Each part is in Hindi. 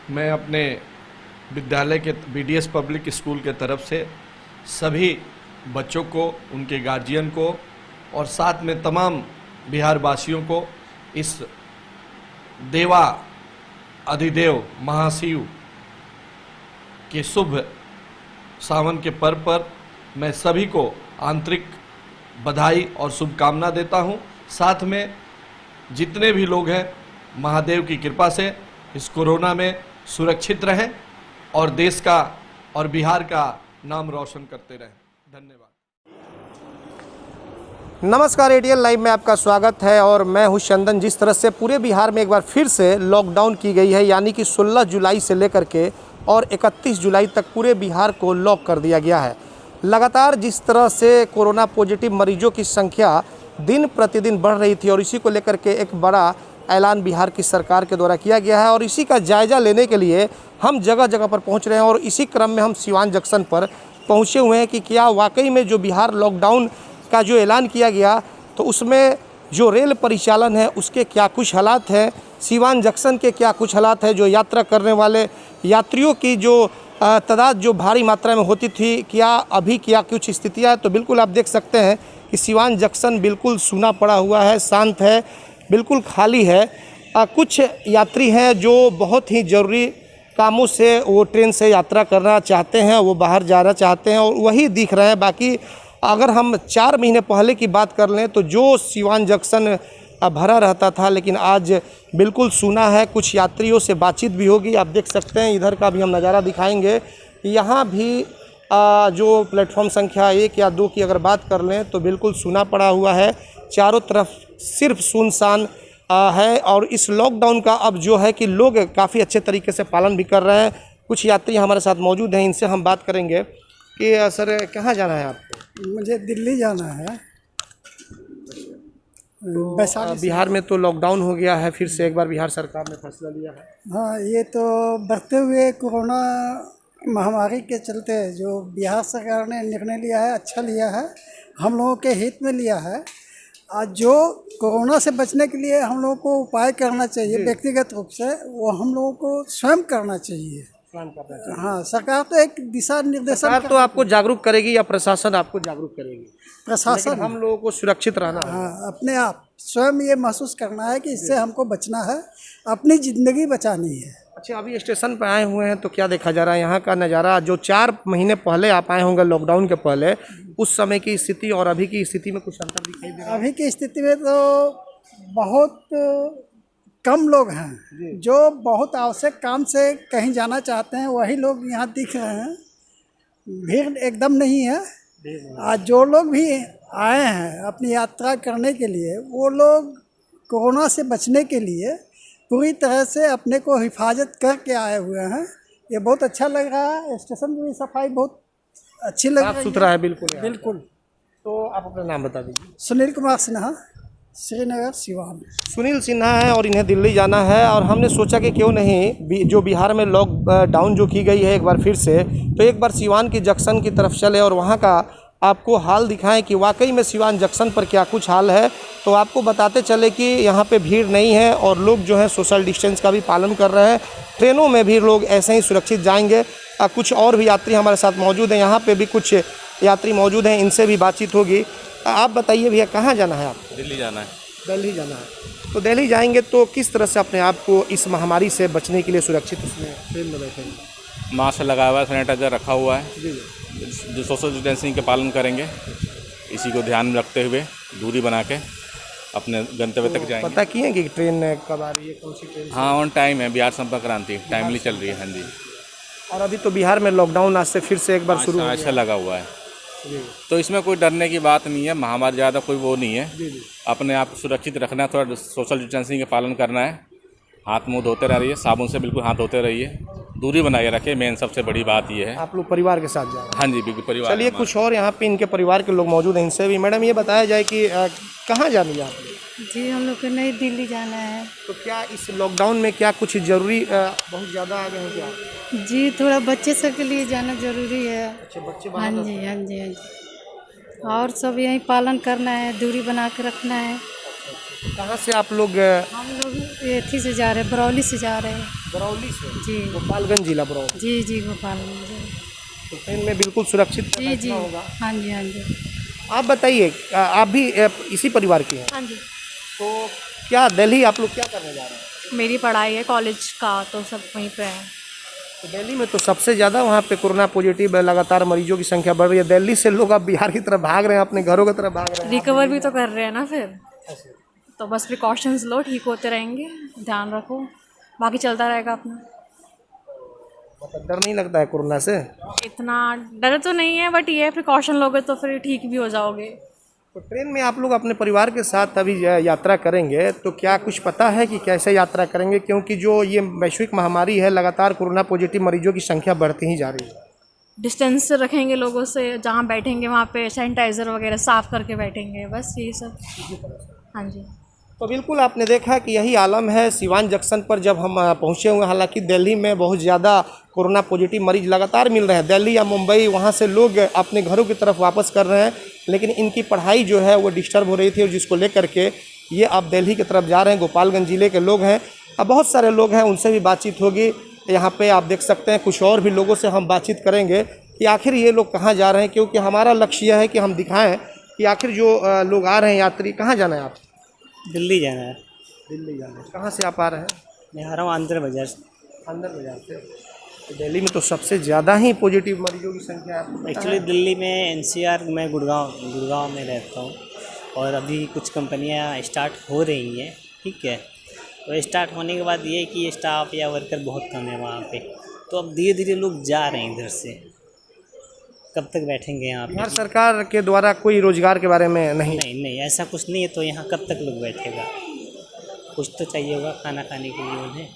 मैं अपने विद्यालय के बीडीएस पब्लिक स्कूल के तरफ से सभी बच्चों को, उनके गार्जियन को और साथ में तमाम बिहार वासियों को इस देवा अधिदेव महाशिव के शुभ सावन के पर्व पर मैं सभी को आंतरिक बधाई और शुभकामना देता हूं। साथ में जितने भी लोग हैं, महादेव की कृपा से इस कोरोना में सुरक्षित रहें और देश का और बिहार का नाम रोशन करते रहें। धन्यवाद। नमस्कार, एटीएन लाइव में आपका स्वागत है और मैं हूं चंदन। जिस तरह से पूरे बिहार में एक बार फिर से लॉकडाउन की गई है, यानी कि 16 जुलाई से लेकर के और 31 जुलाई तक पूरे बिहार को लॉक कर दिया गया है। लगातार जिस तरह से कोरोना पॉजिटिव मरीजों की संख्या दिन प्रतिदिन बढ़ रही थी और इसी को लेकर के एक बड़ा ऐलान बिहार की सरकार के द्वारा किया गया है और इसी का जायज़ा लेने के लिए हम जगह जगह पर पहुंच रहे हैं और इसी क्रम में हम सिवान जंक्शन पर पहुंचे हुए हैं कि क्या वाकई में जो बिहार लॉकडाउन का जो ऐलान किया गया तो उसमें जो रेल परिचालन है उसके क्या कुछ हालात हैं, सिवान जंक्शन के क्या कुछ हालात हैं, जो यात्रा करने वाले यात्रियों की जो तादाद जो भारी मात्रा में होती थी, क्या अभी क्या कुछ स्थितियाँ है। तो बिल्कुल आप देख सकते हैं कि सिवान जंक्शन बिल्कुल सूना पड़ा हुआ है, शांत है, बिल्कुल खाली है। कुछ यात्री हैं जो बहुत ही ज़रूरी कामों से वो ट्रेन से यात्रा करना चाहते हैं, वो बाहर जाना चाहते हैं और वही दिख रहे हैं। बाकी अगर हम 4 महीने पहले की बात कर लें तो जो सिवान जंक्शन भरा रहता था, लेकिन आज बिल्कुल सूना है। कुछ यात्रियों से बातचीत भी होगी, आप देख सकते हैं। इधर का भी हम नज़ारा दिखाएंगे। यहाँ भी जो प्लेटफॉर्म संख्या 1 या 2 की अगर बात कर लें तो बिल्कुल सूना पड़ा हुआ है, चारों तरफ सिर्फ सुनसान है। और इस लॉकडाउन का अब जो है कि लोग काफ़ी अच्छे तरीके से पालन भी कर रहे हैं। कुछ यात्री हमारे साथ मौजूद हैं, इनसे हम बात करेंगे कि सर कहाँ जाना है आपको? मुझे दिल्ली जाना है। तो बिहार में तो लॉकडाउन हो गया है, फिर से एक बार बिहार सरकार ने फैसला लिया है। हाँ, ये तो बढ़ते हुए कोरोना महामारी के चलते जो बिहार सरकार ने निर्णय लिया है, अच्छा लिया है, हम लोगों के हित में लिया है। आज जो कोरोना से बचने के लिए हम लोगों को उपाय करना चाहिए व्यक्तिगत रूप से, वो हम लोगों को स्वयं करना चाहिए। हाँ, सरकार तो एक दिशा निर्देशन सरकार तो आपको जागरूक करेगी या प्रशासन आपको जागरूक करेगी? प्रशासन हम लोगों को सुरक्षित रहना है। हाँ, अपने आप स्वयं ये महसूस करना है कि इससे हमको बचना है, अपनी ज़िंदगी बचानी है। अच्छा, अभी स्टेशन पर आए हुए हैं तो क्या देखा जा रहा है यहाँ का नज़ारा? जो 4 महीने पहले आप आए होंगे लॉकडाउन के पहले, उस समय की स्थिति और अभी की स्थिति में कुछ अंतर दिखाई दे रहा है? अभी की स्थिति में तो बहुत कम लोग हैं जो बहुत आवश्यक काम से कहीं जाना चाहते हैं, वही लोग यहाँ दिख रहे हैं। भीड़ एकदम नहीं है। आज जो लोग भी आए हैं अपनी यात्रा करने के लिए, वो लोग कोरोना से बचने के लिए पूरी तरह से अपने को हिफाजत करके आए हुए हैं। ये बहुत अच्छा लग रहा है। स्टेशन की सफाई बहुत अच्छी लग रही है, साफ सुथरा है। बिल्कुल बिल्कुल। तो आप अपना नाम बता दीजिए। सुनील कुमार सिन्हा, श्रीनगर सिवान। सुनील सिन्हा है और इन्हें दिल्ली जाना है और हमने सोचा कि क्यों नहीं जो बिहार में लॉकडाउन जो की गई है एक बार फिर से, तो एक बार सिवान की जंक्शन की तरफ चले और वहाँ का आपको हाल दिखाएं कि वाकई में सिवान जंक्शन पर क्या कुछ हाल है। तो आपको बताते चले कि यहाँ पे भीड़ नहीं है और लोग जो है सोशल डिस्टेंस का भी पालन कर रहे हैं। ट्रेनों में भी लोग ऐसे ही सुरक्षित जाएंगे। कुछ और भी यात्री हमारे साथ मौजूद हैं, यहाँ पे भी कुछ यात्री मौजूद हैं, इनसे भी बातचीत होगी। आप बताइए भैया, कहाँ जाना है आपको? दिल्ली जाना है। दिल्ली जाना है। तो दिल्ली जाएंगे तो किस तरह से अपने आप को इस महामारी से बचने के लिए सुरक्षित उसमें ट्रेन में बैठेंगे? मास्क लगा हुआ है, सैनिटाइजर रखा हुआ है, जी जो सोशल डिस्टेंसिंग के पालन करेंगे, इसी को ध्यान में रखते हुए दूरी बना के अपने गंतव्य तक जाएंगे। पता किए कि ट्रेन कब आ रही है, कौन सी ट्रेन? हाँ, ऑन टाइम है। बिहार संपर्क क्रांति टाइमली चल रही है। हाँ जी। और अभी तो बिहार में लॉकडाउन आज से फिर से एक बार शुरू हो ऐसा लगा हुआ है, जी। तो इसमें कोई डरने की बात नहीं है। महामारी ज़्यादा कोई वो नहीं है। अपने आप को सुरक्षित रखना है, थोड़ा सोशल डिस्टेंसिंग का पालन करना है, हाथ मुंह धोते रहिए, साबुन से बिल्कुल हाथ धोते रहिए, दूरी बनाए रखें। मेन सबसे बड़ी बात ये है। आप लोग परिवार के साथ जा रहे हैं? हाँ जी, बिल्कुल परिवार। चलिए, कुछ और यहाँ पे इनके परिवार के लोग मौजूद हैं, इनसे भी। मैडम, ये बताया जाए कि कहाँ जानी है आप? जी, हम लोग को नई दिल्ली जाना है। तो क्या इस लॉकडाउन में क्या कुछ ज़रूरी बहुत ज़्यादा आ गए हैं क्या? जी, थोड़ा बच्चे सब के लिए जाना जरूरी है। अच्छे बच्चे हाँ जी, हाँ जी, हाँ जी। और सब यही पालन करना है, दूरी बना के रखना है। कहाँ से आप लोग? हम लोग एथी से जा रहे हैं, बरौली से जा रहे हैं। बरौली से? जी गोपालगंज जिला बरौली। जी जी गोपालगंज। तो ट्रेन में बिल्कुल सुरक्षित जी जी बैठना होगा। हाँ जी हाँ जी आप बताइए, आप भी इसी परिवार की हैं? हाँ जी, तो क्या दिल्ली आप लोग क्या करने जा रहे हैं? मेरी पढ़ाई है कॉलेज का, तो सब वहीं पे है। तो दिल्ली में तो सबसे ज़्यादा वहाँ पे कोरोना पॉजिटिव है, लगातार मरीजों की संख्या बढ़ रही है। दिल्ली से लोग अब बिहार की तरफ भाग रहे हैं, अपने घरों की तरफ भाग रहे हैं। रिकवर भी तो कर रहे हैं ना फिर, तो बस प्रिकॉशंस लो, ठीक होते रहेंगे, ध्यान रखो, बाकी चलता रहेगा अपना। मतलब डर नहीं लगता है कोरोना से? इतना डर तो नहीं है, बट ये है प्रिकॉशन लोगे तो फिर ठीक भी हो जाओगे। तो ट्रेन में आप लोग अपने परिवार के साथ अभी यात्रा करेंगे, तो क्या कुछ पता है कि कैसे यात्रा करेंगे? क्योंकि जो ये वैश्विक महामारी है, लगातार कोरोना पॉजिटिव मरीजों की संख्या बढ़ती ही जा रही है। डिस्टेंस रखेंगे लोगों से, जहाँ बैठेंगे वहाँ पे सैनिटाइज़र वगैरह साफ़ करके बैठेंगे, बस यही सब। हाँ जी। तो बिल्कुल आपने देखा कि यही आलम है सिवान जंक्शन पर जब हम पहुँचे हुए हैं। हालांकि दिल्ली में बहुत ज़्यादा कोरोना पॉजिटिव मरीज लगातार मिल रहे हैं। दिल्ली या मुंबई वहाँ से लोग अपने घरों की तरफ वापस कर रहे हैं, लेकिन इनकी पढ़ाई जो है वो डिस्टर्ब हो रही थी, और जिसको लेकर के ये अब दिल्ली की तरफ जा रहे हैं। गोपालगंज ज़िले के लोग हैं, अब बहुत सारे लोग हैं, उनसे भी बातचीत होगी। यहाँ पे आप देख सकते हैं कुछ और भी लोगों से हम बातचीत करेंगे कि आखिर ये लोग कहाँ जा रहे हैं, क्योंकि हमारा लक्ष्य यह है कि हम दिखाएँ कि आखिर जो लोग आ रहे हैं यात्री, कहाँ जाना है आप? दिल्ली जाना है। दिल्ली जाना है। कहाँ से आप आ रहे हैं? मैं आ रहा हूँ आंध्र बाजार से। अंदर बाजार से। तो दिल्ली में तो सबसे ज़्यादा ही पॉजिटिव मरीजों की संख्या है, आपको पता एक्चुअली है? दिल्ली में एनसीआर में गुड़गांव में रहता हूँ, और अभी कुछ कंपनियाँ स्टार्ट हो रही हैं, ठीक है। तो स्टार्ट होने के बाद ये है कि स्टाफ या वर्कर बहुत कम है वहाँ पे, तो अब धीरे धीरे लोग जा रहे हैं इधर से। कब तक बैठेंगे यहाँ पे? बिहार सरकार के द्वारा कोई रोजगार के बारे में नहीं? नहीं, ऐसा कुछ नहीं है, तो यहाँ कब तक लोग बैठेगा? कुछ तो चाहिए होगा खाना खाने के लिए उन्हें।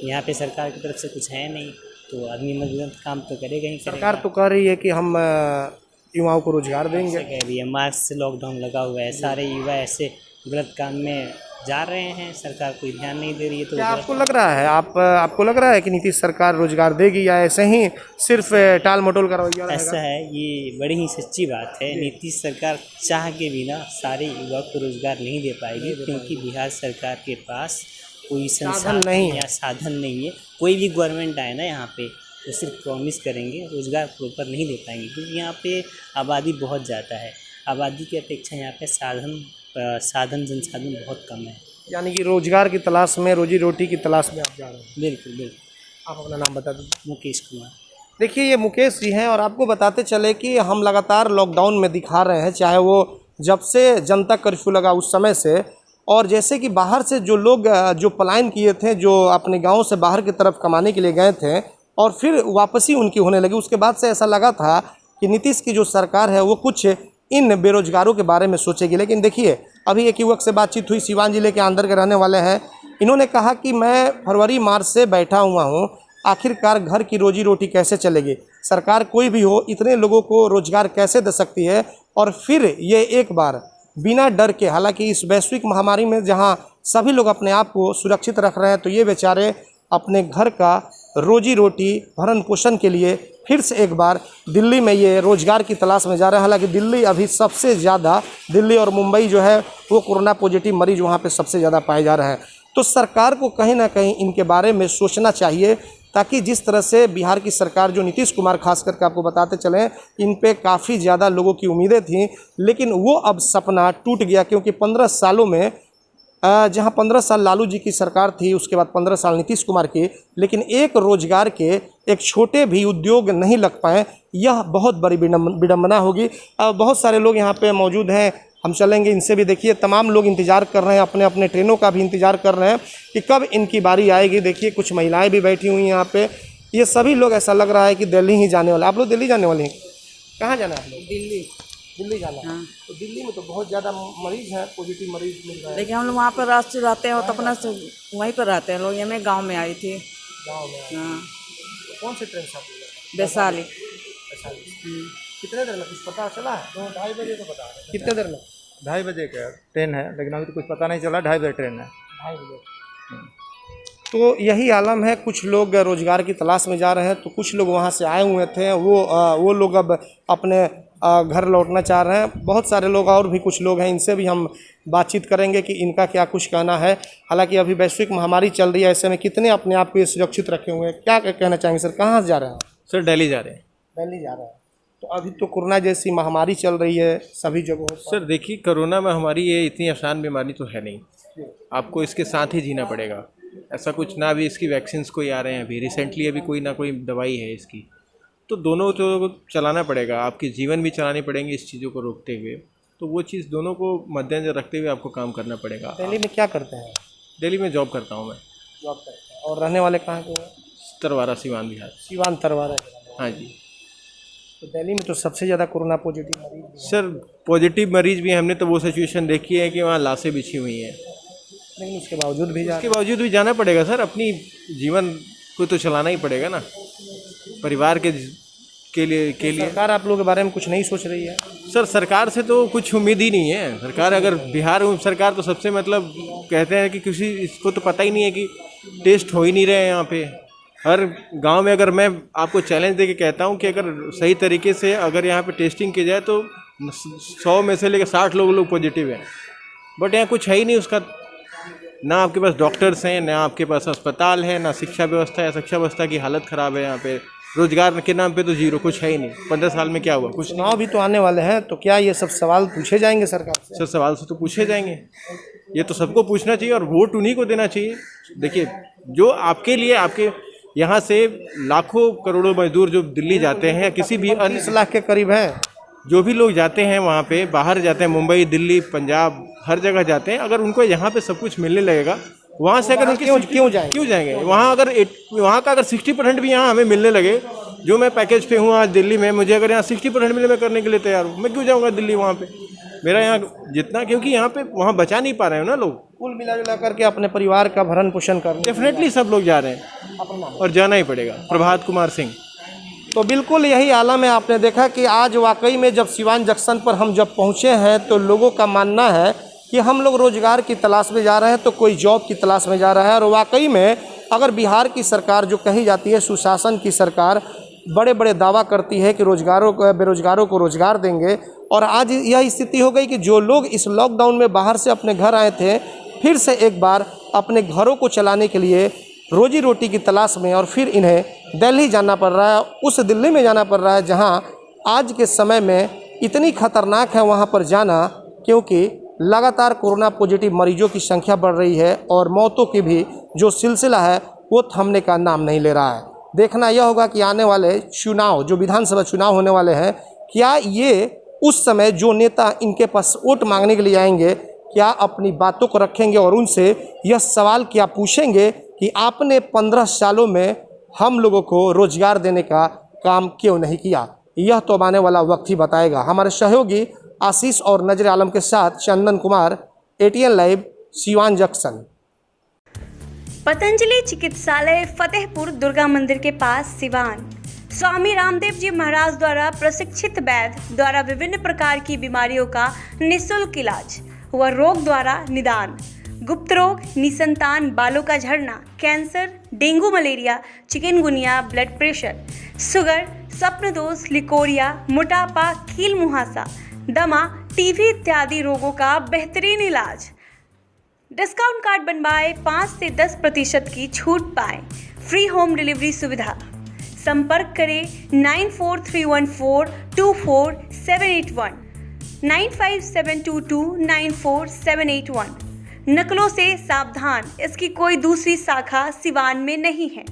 यहाँ पे सरकार की तरफ से कुछ है नहीं, तो आदमी मजबूरन काम तो करेगा ही करेगा। सरकार तो कह रही है कि हम युवाओं को रोजगार देंगे। ऐसे कह रही है, मार्च से लॉकडाउन लगा हुआ है, सारे युवा ऐसे गलत काम में जा रहे हैं, सरकार कोई ध्यान नहीं दे रही है। तो क्या आपको लग रहा है, आपको लग रहा है कि नीतीश सरकार रोजगार देगी, या ऐसे ही सिर्फ टाल मटोल का रवैया रहेगा? ऐसा है, ये बड़ी ही सच्ची बात है। नीतीश सरकार चाह के बिना सारे युवा को रोजगार नहीं दे पाएगी, क्योंकि बिहार सरकार के पास कोई संसाधन नहीं है या साधन नहीं है। कोई भी गवर्नमेंट आए ना यहाँ पे, तो सिर्फ प्रॉमिस करेंगे, रोजगार प्रॉपर नहीं दे पाएंगे, क्योंकि यहाँ पे आबादी बहुत ज़्यादा है। आबादी की अपेक्षा यहाँ पे साधन संसाधन बहुत कम है। यानी कि रोजगार की तलाश में, रोजी रोटी की तलाश में आप जा रहे हैं? बिल्कुल। आप अपना नाम बता दीजिए। मुकेश कुमार। देखिए, ये मुकेश जी हैं, और आपको बताते चले कि हम लगातार लॉकडाउन में दिखा रहे हैं, चाहे वो जब से जनता कर्फ्यू लगा उस समय से, और जैसे कि बाहर से जो लोग जो पलायन किए थे, जो अपने गांव से बाहर की तरफ कमाने के लिए गए थे, और फिर वापसी उनकी होने लगी, उसके बाद से ऐसा लगा था कि नीतीश की जो सरकार है वो कुछ इन बेरोजगारों के बारे में सोचेगी। लेकिन देखिए, अभी एक युवक से बातचीत हुई, सिवान जिले के अंदर के रहने वाले हैं। इन्होंने कहा कि मैं फरवरी मार्च से बैठा हुआ हूँ, आखिरकार घर की रोजी रोटी कैसे चलेगी? सरकार कोई भी हो, इतने लोगों को रोजगार कैसे दे सकती है? और फिर ये एक बार बिना डर के, हालांकि इस वैश्विक महामारी में जहाँ सभी लोग अपने आप को सुरक्षित रख रहे हैं, तो ये बेचारे अपने घर का रोजी रोटी भरण पोषण के लिए फिर से एक बार दिल्ली में ये रोजगार की तलाश में जा रहे हैं। हालांकि दिल्ली अभी सबसे ज़्यादा, दिल्ली और मुंबई जो है वो कोरोना पॉजिटिव मरीज वहाँ पे सबसे ज़्यादा पाए जा रहे हैं। तो सरकार को कहीं ना कहीं इनके बारे में सोचना चाहिए, ताकि जिस तरह से बिहार की सरकार, जो नीतीश कुमार खास करके आपको बताते चलें, इन पे काफ़ी ज़्यादा लोगों की उम्मीदें थीं, लेकिन वो अब सपना टूट गया। क्योंकि 15 सालों में जहां 15 साल लालू जी की सरकार थी, उसके बाद 15 साल नीतीश कुमार की, लेकिन एक रोजगार के एक छोटे भी उद्योग नहीं लग पाए। यह बहुत बड़ी विडंबना होगी। बहुत सारे लोग यहाँ पे मौजूद हैं, हम चलेंगे इनसे भी। देखिए, तमाम लोग इंतज़ार कर रहे हैं, अपने अपने ट्रेनों का भी इंतज़ार कर रहे हैं कि कब इनकी बारी आएगी। देखिए, कुछ महिलाएं भी बैठी हुई हैं यहाँ पे। ये सभी लोग, ऐसा लग रहा है कि दिल्ली ही जाने वाले। आप लोग दिल्ली जाने वाले हैं? कहाँ जाना है आप लोग? दिल्ली जाना है। तो दिल्ली में तो बहुत ज़्यादा मरीज हैं, पॉजिटिव मरीज मिल रहे हैं। लेकिन हम लोग वहाँ पर रास्ते रहते हैं, तो अपना वहीं पर रहते हैं लोग। ये मैं गाँव में आई थी। गाँव में? हाँ, तो कौन से ट्रेन से आप लोग? वैशाली। कितने देर में कुछ पता चला है? 2-2:30 बजे तो बता रहे हैं। कितने देर में? 2:30 बजे का ट्रेन है, लेकिन अभी तो कुछ पता नहीं चला। 2:30 बजे ट्रेन है। 2:30 बजे। तो यही आलम है। कुछ लोग रोजगार की तलाश में जा रहे हैं, तो कुछ लोग वहाँ से आए हुए थे, वो लोग अब अपने घर लौटना चाह रहे हैं। बहुत सारे लोग और भी कुछ लोग हैं, इनसे भी हम बातचीत करेंगे कि इनका क्या कुछ कहना है। हालांकि अभी वैश्विक महामारी चल रही है, ऐसे में कितने अपने आप को सुरक्षित रखे हुए हैं, क्या कहना चाहेंगे सर? कहाँ जा रहे हैं सर? दिल्ली जा रहे हैं। दिल्ली जा रहे हैं, तो अभी तो कोरोना जैसी महामारी चल रही है सभी जगहों पर। सर देखिए, कोरोना महामारी ये इतनी आसान बीमारी तो है नहीं, आपको इसके साथ ही जीना पड़ेगा। ऐसा कुछ ना, अभी इसकी वैक्सीन्स कोई आ रहे हैं, अभी रिसेंटली अभी कोई ना कोई दवाई है इसकी, तो दोनों तो चलाना पड़ेगा, आपके जीवन भी चलाने पड़ेंगे इस चीज़ों को रोकते हुए। तो वो चीज़ दोनों को मद्देनजर रखते हुए आपको काम करना पड़ेगा। दिल्ली में क्या करते हैं? दिल्ली में जॉब करता हूँ मैं। जॉब करते हैं। और रहने वाले कहाँ के हैं? तरवारा, सिवान बिहार। सिवान तरवारा। हाँ जी। तो दिल्ली में तो सबसे ज़्यादा कोरोना पॉजिटिव मरीज भी हैं। सर पॉजिटिव मरीज भी, हमने तो वो सिचुएशन देखी है कि वहाँ लाशें बिछी हुई हैं, लेकिन उसके बावजूद भी जाना पड़ेगा सर। अपनी जीवन को तो चलाना ही पड़ेगा ना, परिवार के लिए सरकार आप लोगों के बारे में कुछ नहीं सोच रही है? सर सरकार से तो कुछ उम्मीद ही नहीं है। सरकार, अगर बिहार सरकार तो सबसे मतलब कहते हैं कि किसी इसको तो पता ही नहीं है कि टेस्ट हो ही नहीं रहे हैं यहाँ पे। हर गांव में, अगर मैं आपको चैलेंज दे के कहता हूँ कि अगर सही तरीके से अगर यहाँ पे टेस्टिंग की जाए तो 100 में से लेकर 60 लोग पॉजिटिव हैं, बट यहाँ कुछ है ही नहीं उसका। ना आपके पास डॉक्टर्स हैं, ना आपके पास अस्पताल है, ना शिक्षा व्यवस्था है। शिक्षा व्यवस्था की हालत ख़राब है यहाँ पे। रोजगार के नाम पे तो जीरो, कुछ है ही नहीं। 15 साल में क्या हुआ? कुछ चुनाव भी तो आने वाले हैं, तो क्या ये सब सवाल पूछे जाएंगे सरकार से? सर सवाल से तो पूछे जाएंगे, ये तो सबको पूछना चाहिए और वोट उन्हीं को देना चाहिए। देखिए, जो आपके लिए, आपके यहाँ से लाखों करोड़ों मजदूर जो दिल्ली जाते हैं, किसी भी 30 लाख के करीब हैं जो भी लोग जाते हैं वहाँ पे, बाहर जाते हैं, मुंबई, दिल्ली, पंजाब, हर जगह जाते हैं। अगर उनको यहाँ पे सब कुछ मिलने लगेगा, वहाँ से अगर क्यों जाएंगे? वहाँ अगर वहाँ का अगर 60% भी यहाँ हमें मिलने लगे, जो मैं पैकेज पे हूँ आज दिल्ली में, मुझे अगर यहाँ 60% मिले, मैं करने के लिए तैयार हूँ। मैं क्यों जाऊँगा दिल्ली वहाँ पे? मेरा यहाँ जितना, क्योंकि यहाँ पे वहाँ बचा नहीं पा रहे हो ना लोग। कुल मिला जुला करके अपने परिवार का भरण पोषण करने डेफिनेटली सब लोग जा रहे हैं और जाना ही पड़ेगा। प्रभात कुमार सिंह। तो बिल्कुल यही आलम है। आपने देखा कि आज वाकई में जब सिवान जंक्शन पर हम जब पहुँचे हैं तो लोगों का मानना है कि हम लोग रोजगार की तलाश में जा रहे हैं, तो कोई जॉब की तलाश में जा रहा है। और वाकई में अगर बिहार की सरकार जो कही जाती है सुशासन की सरकार, बड़े बड़े दावा करती है कि बेरोजगारों को रोजगार देंगे, और आज यह स्थिति हो गई कि जो लोग इस लॉकडाउन में बाहर से अपने घर आए थे, फिर से एक बार अपने घरों को चलाने के लिए रोजी रोटी की तलाश में, और फिर इन्हें दिल्ली जाना पड़ रहा है। उस दिल्ली में जाना पड़ रहा है जहां आज के समय में इतनी खतरनाक है वहां पर जाना, क्योंकि लगातार कोरोना पॉजिटिव मरीजों की संख्या बढ़ रही है और मौतों की भी जो सिलसिला है वो थमने का नाम नहीं ले रहा है। देखना यह होगा कि आने वाले चुनाव, जो विधानसभा चुनाव होने वाले हैं, क्या ये उस समय जो नेता इनके पास वोट मांगने के लिए आएंगे, क्या अपनी बातों को रखेंगे और उनसे यह सवाल क्या पूछेंगे कि आपने 15 सालों में हम लोगों को रोजगार देने का काम क्यों नहीं किया? यह तो आने वाला वक्त ही बताएगा। हमारे सहयोगी आशीष और नजर आलम के साथ Chandan Kumar, ATN live, Siwan junction. Patanjali चिकित्सालय, फतेहपुर दुर्गा मंदिर के पास, सिवान। स्वामी रामदेव जी महाराज द्वारा प्रशिक्षित वैद्य द्वारा विभिन्न प्रकार की बीमारियों का निःशुल्क इलाज व रोग द्वारा निदान। गुप्त रोग, निसंतान बालों का झड़ना, cancer, dengue, malaria, chikungunya, blood pressure, sugar, स्वप्न दोष, लिकोरिया, मोटापा, कील मुहासा, दमा, टीबी इत्यादि रोगों का बेहतरीन इलाज। डिस्काउंट कार्ड बनवाए, 5 से 10% की छूट पाएं। फ्री होम डिलीवरी सुविधा। संपर्क करें 9431424781, 9572294781। नकलों से सावधान, इसकी कोई दूसरी शाखा सिवान में नहीं है।